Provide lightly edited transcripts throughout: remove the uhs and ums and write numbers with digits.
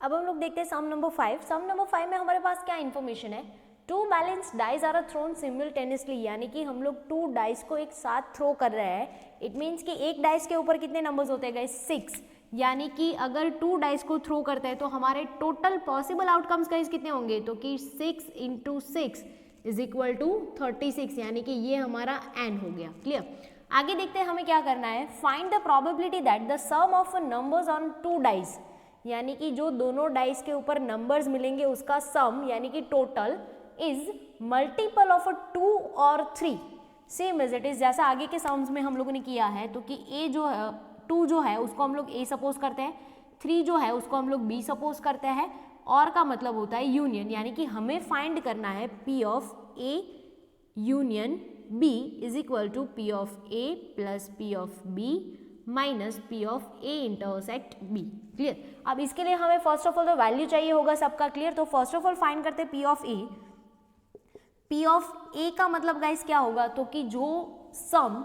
अब हम लोग देखते हैं सम नंबर 5। सम नंबर 5 में हमारे पास क्या इन्फॉर्मेशन है, 2 balance dice are thrown simultaneously, यानी कि हम लोग 2 डाइस को एक साथ थ्रो कर रहे हैं। इट मीन्स कि एक डाइस के ऊपर कितने नंबर्स होते हैं गाइस, 6, यानी कि अगर 2 डाइस को थ्रो करते हैं तो हमारे टोटल पॉसिबल आउटकम्स गाइस कितने होंगे, तो कि 6 × 6 इज इक्वल टू 36, यानी कि ये हमारा n हो गया। क्लियर। आगे देखते हैं हमें क्या करना है, find the probability that the sum of numbers on 2 dice, यानी कि जो दोनों डाइस के ऊपर नंबर्स मिलेंगे उसका सम यानी कि टोटल इज मल्टीपल ऑफ 2 और 3, सेम एज इट इज जैसा आगे के सम्स में हम लोगों ने किया है। तो कि ए जो है 2 जो है उसको हम लोग ए सपोज करते हैं, 3 जो है उसको हम लोग बी सपोज करते हैं, और का मतलब होता है यूनियन, यानी कि हमें फाइंड करना है P of A union B is equal to P of A plus P of B minus P of A intersect B. Clear. अब इसके लिए हमें फर्स्ट ऑफ ऑल तो वैल्यू चाहिए होगा सबका। क्लियर। तो फर्स्ट ऑफ ऑल फाइंड करते हैं P of A. P of A का मतलब गाइस क्या होगा, तो कि जो सम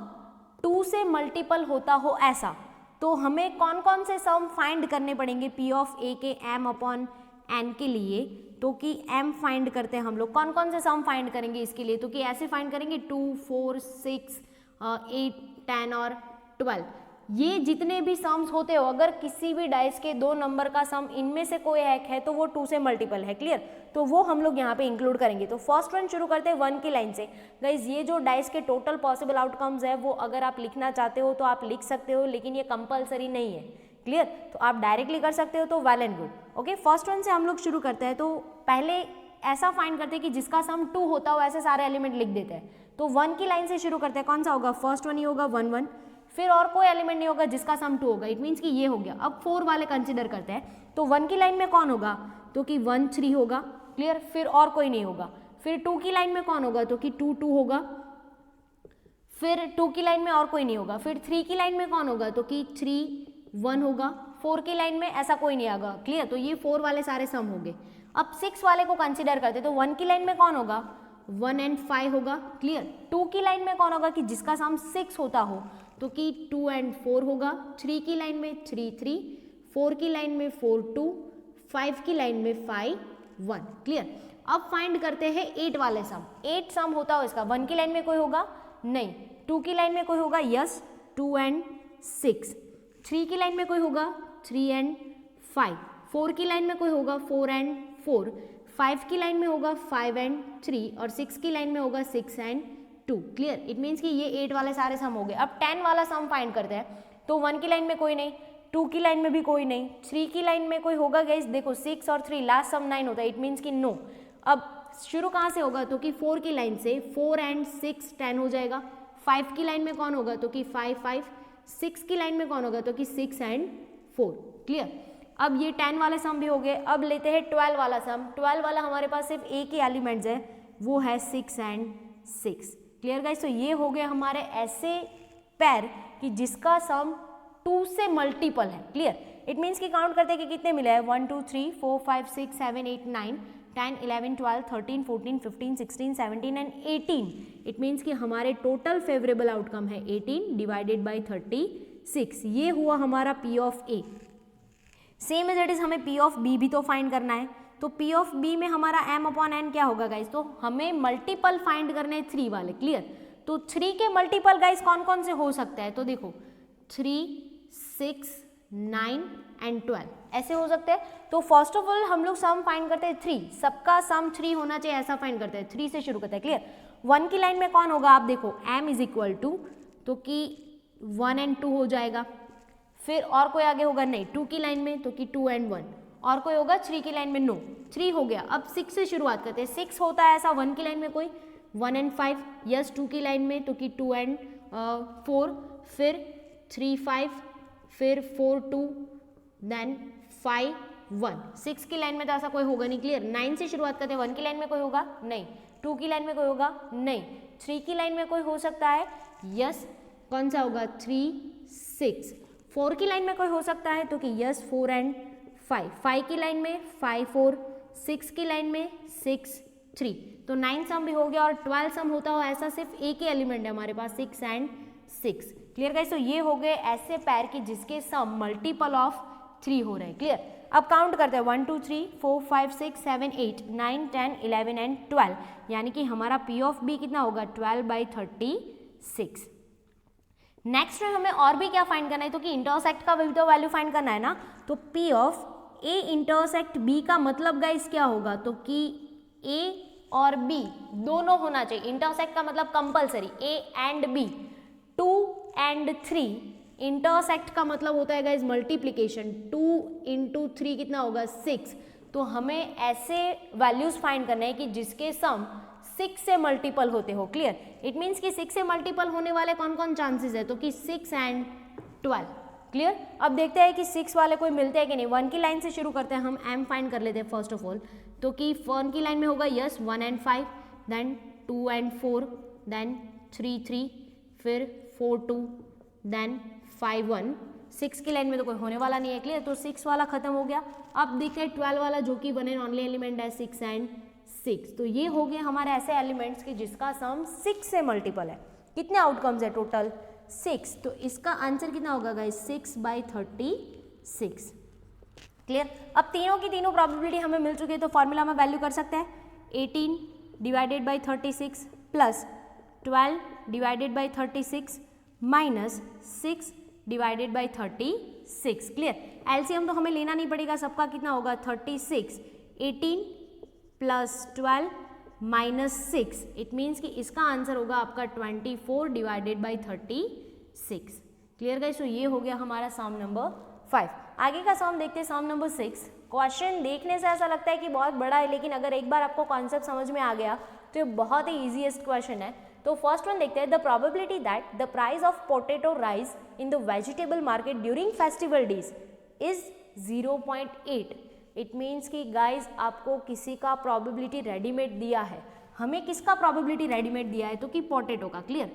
2 से मल्टीपल होता हो ऐसा, तो हमें कौन कौन से सम फाइंड करने पड़ेंगे पी ऑफ ए के m अपॉन n के लिए। तो कि m फाइंड करते हैं हम लोग, कौन कौन से सम फाइंड करेंगे इसके लिए, तो कि ऐसे फाइंड करेंगे 2, 4, 6, 8, 10 और 12। ये जितने भी सम्स होते हो, अगर किसी भी डाइस के 2 नंबर का सम इनमें से कोई एक है तो वो 2 से मल्टीपल है। क्लियर। तो वो हम लोग यहाँ पे इंक्लूड करेंगे। तो फर्स्ट वन शुरू करते हैं 1 की लाइन से। गाइज ये जो डाइस के टोटल पॉसिबल आउटकम्स है वो अगर आप लिखना चाहते हो तो आप लिख सकते हो, लेकिन ये कंपलसरी नहीं है। क्लियर। तो आप डायरेक्टली कर सकते हो तो well and good. Okay, first one से हम लोग शुरू करते हैं। तो पहले ऐसा फाइंड करते हैं कि जिसका सम 2 होता हो ऐसे सारे एलिमेंट लिख देते हैं। तो 1 की लाइन से शुरू करते हैं, कौन सा होगा, फर्स्ट वन ही होगा 1, 1, फिर और कोई एलिमेंट नहीं होगा जिसका सम 2 होगा। इट मीन्स कि ये हो गया। अब 4 वाले कंसिडर करते हैं। तो 1 की लाइन में कौन होगा, तो कि 1, 3 होगा। क्लियर। फिर और कोई नहीं होगा। फिर 2 की लाइन में कौन होगा, तो कि 2, 2 होगा। फिर 2 की लाइन में और कोई नहीं होगा। फिर 3 की लाइन में कौन होगा, तो कि 3, 1 होगा। 4 की लाइन में ऐसा कोई नहीं आएगा। क्लियर। तो ये 4 वाले सारे सम हो गए। अब 6 वाले को कंसिडर करते, तो 1 की लाइन में कौन होगा, 1 और 5 होगा। क्लियर। 2 की लाइन में कौन होगा कि जिसका सम 6 होता हो, तो कि 2 और 4 होगा। 3 की लाइन में 3, 3, 4 की लाइन में 4, 2, 5 की लाइन में 5, 1। क्लियर। अब फाइंड करते हैं 8 वाले सम। 8 सम होता हो इसका। 1 की लाइन में कोई होगा नहीं। 2 की लाइन में कोई होगा, यस, 2 और 6। 3 की लाइन में कोई होगा, 3 और 5। 4 की लाइन में कोई होगा, 4 और 4। 5 की लाइन में होगा 5 और 3, और 6 की लाइन में होगा 6 और 2। क्लियर। इट मीन्स कि ये 8 वाले सारे सम हो गए। अब 10 वाला सम फाइंड करते हैं। तो 1 की लाइन में कोई नहीं, 2 की लाइन में भी कोई नहीं, 3 की लाइन में कोई होगा गाइस, देखो 6 और 3, लास्ट सम 9 होता है। इट मीन्स कि नो। अब शुरू कहाँ से होगा, तो कि 4 की लाइन से 4 और 6 10 हो जाएगा। 5 की लाइन में कौन होगा, तो कि 5, 5। 6 की लाइन में कौन होगा, तो कि 6 और 4। क्लियर। अब ये 10 वाले सम भी हो गए। अब लेते हैं 12 वाला सम। 12 वाला हमारे पास सिर्फ एक ही एलिमेंट्स है, वो है 6 और 6। Clear guys. तो ये हो गए हमारे ऐसे पैर कि जिसका सम 2 से मल्टीपल है। क्लियर। इट मीन्स कि काउंट करते हैं कि कितने मिले हैं, 1, 2, 3, 4, 5, 6, 7, 8, 9, 10, 11, 12, 13, 14, 15, 16, 17 एंड 18। इट मीन्स कि हमारे टोटल फेवरेबल आउटकम है 18 डिवाइडेड बाई 36। ये हुआ हमारा P of A. Same as it is हमें पी ऑफ बी भी तो फाइंड करना है। तो पी ऑफ बी में हमारा m अपॉन n क्या होगा गाइस, तो हमें मल्टीपल फाइंड करने हैं 3 वाले। क्लियर। तो 3 के मल्टीपल गाइस कौन कौन से हो सकता है, तो देखो 3, 6, 9 एंड 12 ऐसे हो सकते हैं। तो फर्स्ट ऑफ ऑल हम लोग सम फाइंड करते हैं 3, सबका सम 3 होना चाहिए ऐसा फाइंड करते हैं। 3 से शुरू करते हैं। क्लियर। 1 की लाइन में कौन होगा, आप देखो m इज इक्वल टू, तो कि 1 और 2 हो जाएगा। फिर और कोई आगे होगा नहीं 2 की लाइन में, तो कि 2 और 1। और कोई होगा 3 की लाइन में, नो, 3 हो गया। अब 6 से शुरुआत करते हैं। 6 होता है ऐसा 1 की लाइन में कोई, 1 और 5, यस। 2 की लाइन में, तो कि 2 और 4, फिर 3, 5, फिर 4, 2, देन 5, 1। 6 की लाइन में तो ऐसा कोई होगा नहीं। क्लियर। 9 से शुरुआत करते हैं। 1 की लाइन में कोई होगा नहीं, 2 की लाइन में कोई होगा नहीं, 3 की लाइन में कोई हो सकता है, यस, कौन सा होगा, 3, 6। 4 की लाइन में कोई हो सकता है, तो कि यस 4 और 5। 5 की लाइन में 5, 4। 6 की लाइन में 6, 3। तो 9 सम भी हो गया। और 12 सम होता हो ऐसा सिर्फ एक ही एलिमेंट है हमारे पास, 6 और 6। Clear guys. तो ये हो गए ऐसे पैर की जिसके सम मल्टीपल ऑफ 3 हो रहे हैं। क्लियर। अब काउंट करते हैं 1 2 3 4 5 6 7 8 9 10 11 एंड 12, यानी कि हमारा P ऑफ B कितना होगा 12/36। नेक्स्ट में हमें और भी क्या फाइंड करना है, तो कि इंटरसेक्ट का भी तो वैल्यू फाइंड करना है ना। तो P of A intersect B का मतलब गाइस क्या होगा, तो कि A और B दोनों होना चाहिए। इंटरसेक्ट का मतलब compulsory A and B, 2 and 3। Intersect का मतलब होता है गाइस मल्टीप्लीकेशन, 2 × 3 कितना होगा 6। तो हमें ऐसे वैल्यूज फाइंड करने हैं कि जिसके सम 6 से मल्टीपल होते हो। क्लियर? इट मीन्स कि 6 से मल्टीपल होने वाले कौन कौन चांसेस है, तो कि 6 एंड 12। क्लियर? अब देखते हैं कि 6 वाले कोई मिलते हैं कि नहीं। 1 की लाइन से शुरू करते हैं, हम m फाइंड कर लेते हैं फर्स्ट ऑफ ऑल। तो कि 1 की लाइन में होगा yes 1 and 5, then 2 and 4, then 3 3, फिर 4 2, देन 5 1। 6 की लाइन में तो कोई होने वाला नहीं है। क्लियर? तो 6 वाला खत्म हो गया। अब देखते हैं 12 वाला, जो कि वन एंड ओनली एलिमेंट है 6 एंड 6। तो ये हो गए हमारे ऐसे एलिमेंट्स की जिसका सम 6 से मल्टीपल है। कितने आउटकम्स है टोटल 6। तो इसका आंसर कितना होगा गाइस 6/36। क्लियर? अब तीनों की तीनों प्रोबेबिलिटी हमें मिल चुकी है, तो फॉर्मूला में वैल्यू कर सकते हैं 18 divided by 36 plus 12 divided by 36 minus 6 divided by 36। Clear? LCM तो हमें लेना नहीं पड़ेगा, सबका कितना होगा 36, 18 प्लस 12 माइनस 6। इट मीन्स कि इसका आंसर होगा आपका 24 डिवाइडेड बाई 36। Clear guys? तो ये हो गया हमारा सम नंबर 5। आगे का सम देखते हैं, सम नंबर 6। क्वेश्चन देखने से ऐसा लगता है कि बहुत बड़ा है, लेकिन अगर एक बार आपको कॉन्सेप्ट समझ में आ गया तो ये बहुत ही ईजीएस्ट क्वेश्चन है। तो फर्स्ट वन देखते हैं, the probability that the price of potato rise in the vegetable market during festival days is 0.8। It means कि गाइज आपको किसी का प्रोबेबिलिटी रेडीमेड दिया है। हमें किसका प्रोबेबिलिटी रेडीमेड दिया है, तो कि पोटैटो का। क्लियर?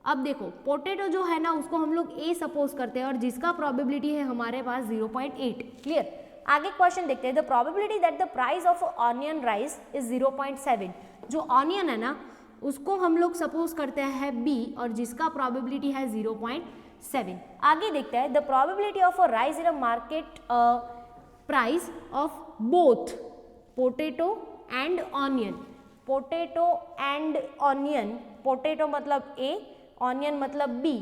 अब देखो पोटैटो जो है ना उसको हम लोग ए सपोज करते हैं, और जिसका प्रोबेबिलिटी है हमारे पास 0.8। क्लियर? आगे क्वेश्चन देखते हैं, the probability that the price of onion rice is 0.7। जो ऑनियन है ना उसको हम लोग सपोज करते हैं बी, और जिसका प्रोबेबिलिटी है 0.7। आगे देखते हैं, the probability of a rise in a market price of both potato and onion. Potato and onion, potato मतलब ए, ऑनियन मतलब बी,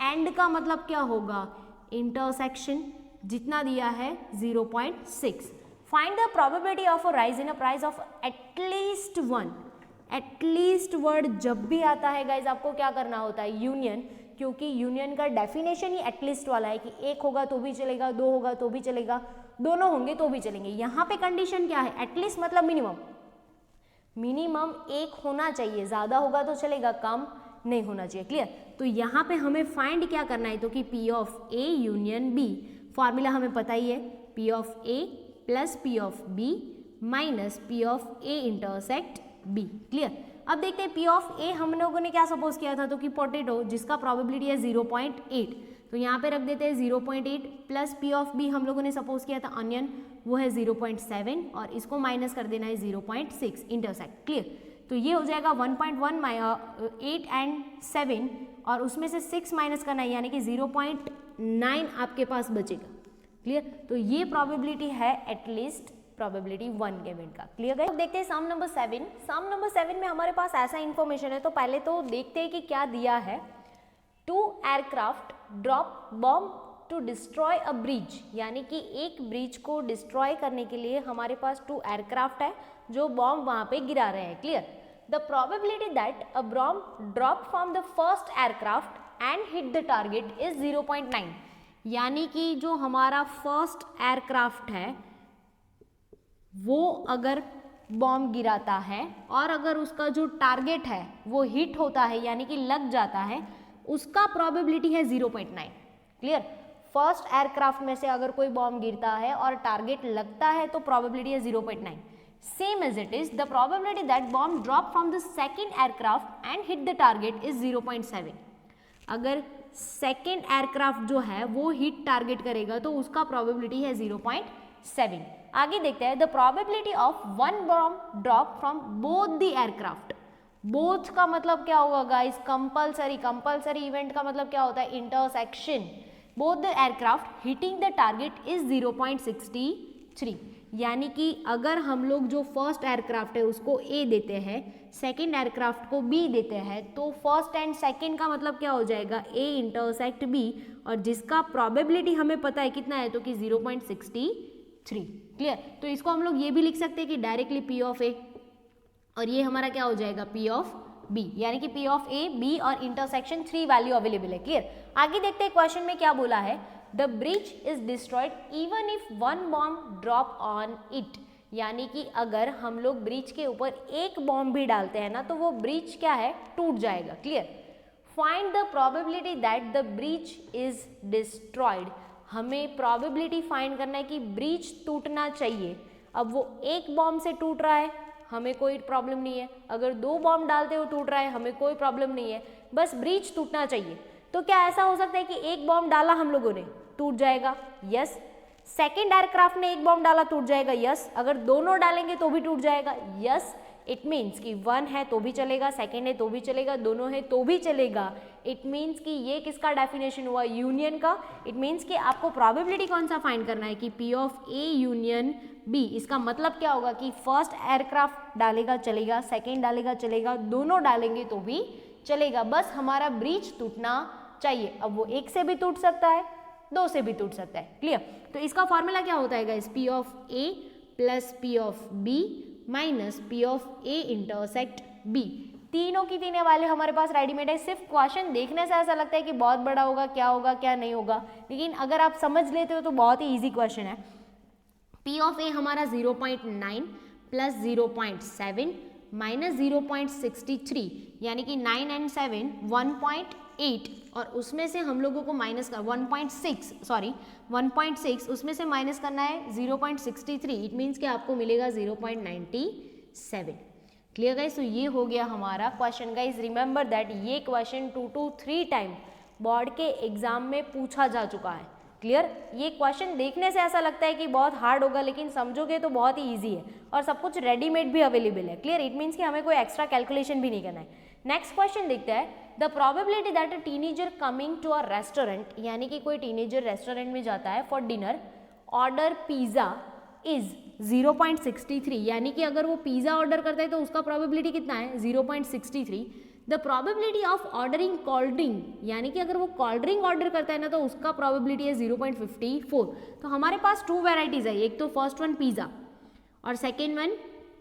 एंड का मतलब क्या होगा इंटरसेक्शन, जितना दिया है 0.6। Find the probability of a rise in a price of at least 1। At least word जब भी आता है गाइज आपको क्या करना होता है यूनियन, क्योंकि यूनियन का डेफिनेशन ही एटलीस्ट वाला है कि एक होगा तो भी चलेगा, दो होगा तो भी चलेगा, दोनों होंगे तो भी चलेंगे। यहाँ पे कंडीशन क्या है, एटलीस्ट मतलब मिनिमम, मिनिमम एक होना चाहिए, ज्यादा होगा तो चलेगा, कम नहीं होना चाहिए। क्लियर? तो यहाँ पे हमें फाइंड क्या करना है, तो कि P of A union B। Formula हमें पता ही है, P of A plus P of B minus P of A intersect B। Clear? अब देखते हैं P ऑफ A हम लोगों ने क्या सपोज किया था, तो कि पोटैटो जिसका प्रोबेबिलिटी है 0.8। तो यहाँ पे रख देते हैं 0.8 प्लस P ऑफ B हम लोगों ने सपोज किया था ऑनियन, वो है 0.7, और इसको माइनस कर देना है 0.6 इंटरसेक्ट। क्लियर? तो ये हो जाएगा 1.1 8 एंड 7, और उसमें से 6 माइनस करना है, यानी कि 0.9 आपके पास बचेगा। क्लियर? तो ये प्रोबेबिलिटी है एटलीस्ट प्रोबेबिलिटी 1 गिवन का। Clear guys? देखते हैं सम नंबर 7। सम नंबर 7 में हमारे पास ऐसा इंफॉर्मेशन है, तो पहले तो देखते हैं कि क्या दिया है। 2 aircraft drop bomb to destroy a bridge, यानी कि एक ब्रिज को डिस्ट्रॉय करने के लिए हमारे पास 2 एयरक्राफ्ट है जो बॉम्ब वहां पे गिरा रहे हैं। Clear? The probability that a bomb drop from the first aircraft and hit the target is 0.9। यानी कि जो हमारा फर्स्ट एयरक्राफ्ट है वो अगर बॉम्ब गिराता है और अगर उसका जो टारगेट है वो हिट होता है, यानी कि लग जाता है, उसका प्रोबेबिलिटी है 0.9। क्लियर? फर्स्ट एयरक्राफ्ट में से अगर कोई बॉम्ब गिरता है और टारगेट लगता है तो प्रोबेबिलिटी है 0.9। Same as it is the probability that bomb drop from the second aircraft and hit the target is 0.7। अगर सेकंड एयरक्राफ्ट जो है वो हिट टारगेट करेगा तो उसका प्रोबेबिलिटी है 0.7। आगे देखते हैं, the probability of one bomb drop from both the aircraft. Both का मतलब क्या होगा गाइस, कंपलसरी। कंपलसरी इवेंट का मतलब क्या होता है, intersection. Both the aircraft hitting the target is 0.63 3, यानी कि अगर हम लोग जो फर्स्ट एयरक्राफ्ट है उसको ए देते हैं, सेकंड एयरक्राफ्ट को बी देते हैं, तो फर्स्ट एंड सेकंड का मतलब क्या हो जाएगा, ए इंटरसेक्ट बी, और जिसका प्रोबेबिलिटी हमें पता है कितना है, तो कि 0.63। क्लियर? तो इसको हम लोग ये भी लिख सकते हैं कि डायरेक्टली पी ऑफ ए, और ये हमारा क्या हो जाएगा, पी ऑफ बी, यानी कि पी ऑफ ए, बी और इंटरसेक्शन 3 वैल्यू अवेलेबल है। क्लियर? आगे देखते हैं क्वेश्चन में क्या बोला है, the bridge is destroyed even if 1 bomb drop on it, यानी कि अगर हम लोग ब्रिज के ऊपर एक बॉम्ब भी डालते हैं ना, तो वो ब्रिज क्या है, टूट जाएगा। Clear? Find the probability that the bridge is destroyed, हमें प्रोबेबिलिटी फाइंड करना है कि ब्रिज टूटना चाहिए। अब वो एक बॉम्ब से टूट रहा है, हमें कोई प्रॉब्लम नहीं है, अगर 2 बॉम्ब डालते हो टूट रहा है, हमें कोई प्रॉब्लम नहीं है, बस ब्रिज टूटना चाहिए। तो क्या ऐसा हो सकता है कि एक बॉम्ब डाला हम लोगों ने, टूट जाएगा? यस। सेकेंड एयरक्राफ्ट ने एक बॉम्ब डाला, टूट जाएगा? यस। अगर दोनों डालेंगे तो भी टूट जाएगा? यस। इट मीन्स कि 1 है तो भी चलेगा, सेकेंड है तो भी चलेगा, दोनों है तो भी चलेगा। इट मीन्स कि ये किसका डेफिनेशन हुआ, यूनियन का। इट मीन्स कि आपको प्रोबेबिलिटी कौन सा फाइंड करना है, कि P of A union B. इसका मतलब क्या होगा कि फर्स्ट एयरक्राफ्ट डालेगा चलेगा, सेकेंड डालेगा चलेगा, दोनों डालेंगे तो भी चलेगा, बस हमारा ब्रिज टूटना चाहिए। अब वो 1 से भी टूट सकता है, 2 से भी टूट सकता है। क्लियर? तो इसका फॉर्मूला क्या होता है guys, P of A plus P of B minus P of A intersect B. तीनों की तीनों वाले हमारे पास रेडीमेड है। सिर्फ क्वेश्चन देखने से ऐसा लगता है कि बहुत बड़ा होगा, क्या नहीं होगा, लेकिन अगर आप समझ लेते हो तो बहुत ही ईजी क्वेश्चन है। पी ऑफ ए हमारा 0.9 प्लस 0.7 माइनस 0.63, यानी कि 9 एंड 7 1.8, और उसमें से हम लोगों को माइनस कर 1.6 उसमें से माइनस करना है 0.63। इट मीन्स कि आपको मिलेगा 0.97। Clear guys? तो ये हो गया हमारा क्वेश्चन। गाइस रिमेंबर दैट ये क्वेश्चन 2 to 3 टाइम बोर्ड के एग्जाम में पूछा जा चुका है। क्लियर? ये क्वेश्चन देखने से ऐसा लगता है कि बहुत हार्ड होगा, लेकिन समझोगे तो बहुत ही ईजी है, और सब कुछ रेडीमेड भी अवेलेबल है। क्लियर? इट मीन्स कि हमें कोई एक्स्ट्रा कैलकुलेशन भी नहीं करना है। नेक्स्ट क्वेश्चन देखते हैं, the probability that a teenager coming to a restaurant, यानी कि कोई टीनेजर रेस्टोरेंट में जाता है for dinner, order pizza is 0.63, यानी कि अगर वो पिज्जा ऑर्डर करता है तो उसका प्रोबेबिलिटी कितना है, 0.63। The probability of ordering cold drink, यानी कि अगर वो कोल्ड ड्रिंक ऑर्डर करता है ना, तो उसका प्रोबेबिलिटी है 0.54। तो हमारे पास 2 वेराइटीज है, एक तो फर्स्ट वन पिज्जा और second one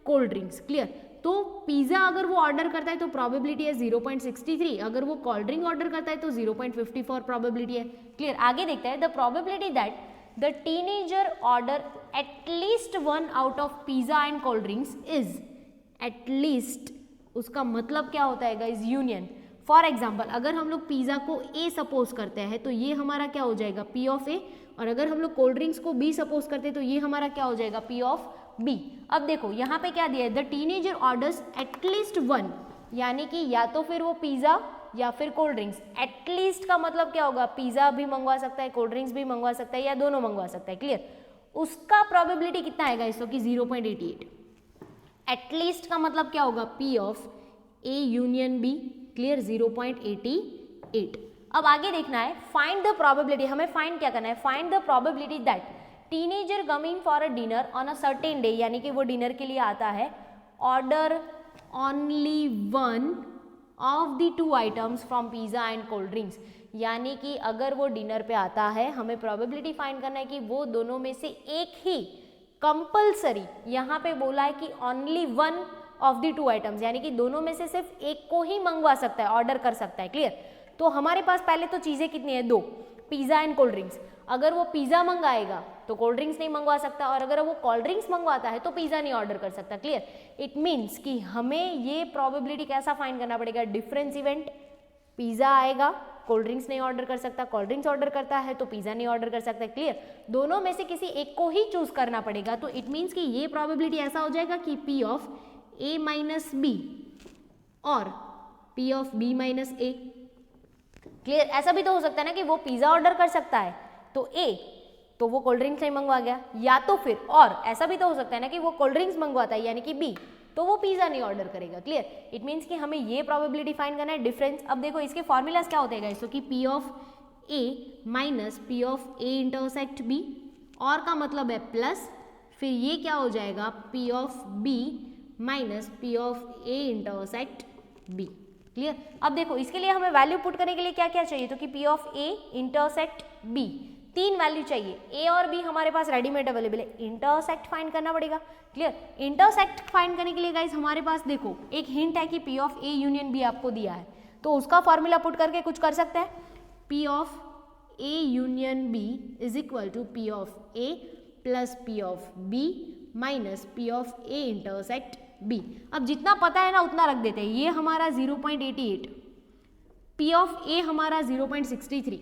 cold drinks. Clear? तो पिज्जा अगर वो ऑर्डर करता है तो प्रोबेबिलिटी है 0.63, अगर वो कोल्ड ड्रिंक ऑर्डर करता है तो 0.54 प्रोबेबिलिटी है। क्लियर? आगे देखते हैं, the probability that the teenager order at least 1 out of pizza and cold drinks is, at least उसका मतलब क्या होता है गाइस, यूनियन। फॉर एग्जाम्पल अगर हम लोग पिज्जा को ए सपोज करते हैं तो ये हमारा क्या हो जाएगा, पी ऑफ ए, और अगर हम लोग कोल्ड ड्रिंक्स को बी सपोज करते हैं तो ये हमारा क्या हो जाएगा, पी ऑफ बी। अब देखो यहाँ पे क्या दिया है, द टीनेजर ऑर्डर्स एटलीस्ट 1, यानी कि या तो फिर वो पिज्जा या फिर कोल्ड ड्रिंक्स। एटलीस्ट का मतलब क्या होगा, पिज्जा भी मंगवा सकता है, कोल्ड ड्रिंक्स भी मंगवा सकता है, या दोनों मंगवा सकता है। क्लियर? उसका प्रोबेबिलिटी कितना आएगा इसको, कि 0.88। एटलीस्ट का मतलब क्या होगा, P of A union B. Clear? 0.88। अब आगे देखना है, फाइंड द प्रोबेबिलिटी, हमें फाइंड क्या करना है, find the probability that teenager coming for a dinner on a certain day, यानी कि वो डिनर के लिए आता है, order only 1 of the 2 items from pizza and cold drinks, यानी कि अगर वो डिनर पे आता है, हमें प्रोबेबिलिटी फाइंड करना है कि वो दोनों में से एक ही कंपल्सरी, यहाँ पे बोला है कि ओनली 1 ऑफ द 2 आइटम्स, यानी कि दोनों में से सिर्फ एक को ही मंगवा सकता है, ऑर्डर कर सकता है। क्लियर? तो हमारे पास पहले तो चीज़ें कितनी है, 2, पिज़्ज़ा एंड कोल्ड ड्रिंक्स। अगर वो पिज़्ज़ा मंगाएगा तो कोल्ड ड्रिंक्स नहीं मंगवा सकता, और अगर वो कोल्ड ड्रिंक्स मंगवाता है तो पिज़्ज़ा नहीं ऑर्डर कर सकता। क्लियर? इट मीन्स कि हमें ये प्रोबेबिलिटी कैसा फाइंड करना पड़ेगा, डिफरेंस इवेंट, पिज़्ज़ा आएगा, कोल्ड ड्रिंक्स नहीं ऑर्डर कर सकता, कोल्ड ड्रिंक्स ऑर्डर करता है तो पिज़्ज़ा नहीं ऑर्डर कर सकता। क्लियर? दोनों में से किसी एक को ही चूज करना पड़ेगा। तो इट मीन्स कि ये प्रोबेबिलिटी ऐसा हो जाएगा कि P of A minus B और P of B minus A. Clear? ऐसा भी तो हो सकता है ना कि वो पिज़्ज़ा ऑर्डर कर सकता है तो ए, तो वो कोल्ड ड्रिंक्स नहीं मंगवा गया, या तो फिर और ऐसा भी तो हो सकता है ना कि वो कोल्ड ड्रिंक्स मंगवाता है यानी कि बी, तो वो पिज़्ज़ा नहीं ऑर्डर करेगा। क्लियर? इट मीन्स कि हमें ये प्रोबेबिलिटी फाइंड करना है, डिफरेंस। अब देखो इसके फॉर्मूलाज क्या होते हैं, कि P of A minus P of A intersect B, और का मतलब है प्लस फिर ये क्या हो जाएगा, P of B minus P of A intersect B। Clear. अब देखो इसके लिए हमें वैल्यू पुट करने के लिए क्या क्या चाहिए, तो कि P of A intersect B, तीन वैल्यू चाहिए। A और B हमारे पास रेडीमेड अवेलेबल है, इंटरसेक्ट फाइंड करना पड़ेगा। क्लियर। इंटरसेक्ट फाइंड करने के लिए गाइज हमारे पास देखो एक हिंट है कि P of A union B आपको दिया है, तो उसका फॉर्मूला पुट करके कुछ कर सकते हैं। P of A union B is equal to P of A plus P of B minus P of A intersect B। अब जितना पता है ना उतना रख देते हैं। ये हमारा 0.88, P ऑफ A हमारा 0.63,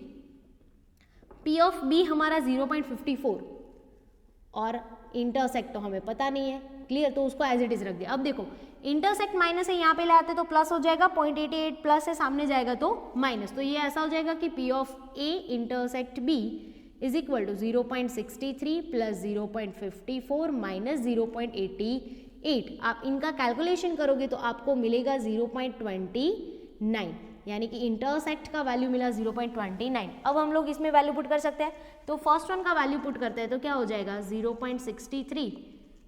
P ऑफ B हमारा 0.54 और इंटरसेक्ट तो हमें पता नहीं है। क्लियर। तो उसको एज इट इज रख दिया। अब देखो इंटरसेक्ट माइनस है, यहाँ पे ले आते तो प्लस हो जाएगा, 0.88 प्लस है सामने जाएगा तो माइनस, तो ये ऐसा हो जाएगा कि P of A intersect B is equal to 0.63 plus 0.54 minus 0.88। आप इनका कैलकुलेशन करोगे तो आपको मिलेगा 0.29, यानी कि इंटरसेक्ट का वैल्यू मिला 0.29। अब हम लोग इसमें वैल्यू पुट कर सकते हैं, तो फर्स्ट वन का वैल्यू पुट करते हैं तो क्या हो जाएगा 0.63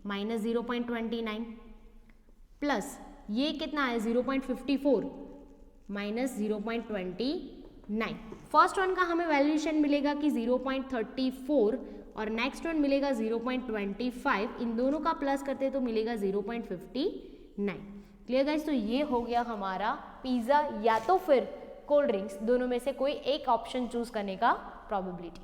माइनस 0.29 प्लस ये कितना है 0.54 माइनस 0.29। फर्स्ट वन का हमें वैल्यूएशन मिलेगा कि 0.34 और नेक्स्ट वन मिलेगा 0.25। इन दोनों का प्लस करते हैं तो मिलेगा 0.59। Clear guys. तो ये हो गया हमारा पिज़्ज़ा या तो फिर कोल्ड ड्रिंक्स, दोनों में से कोई एक ऑप्शन चूज करने का प्रोबेबिलिटी।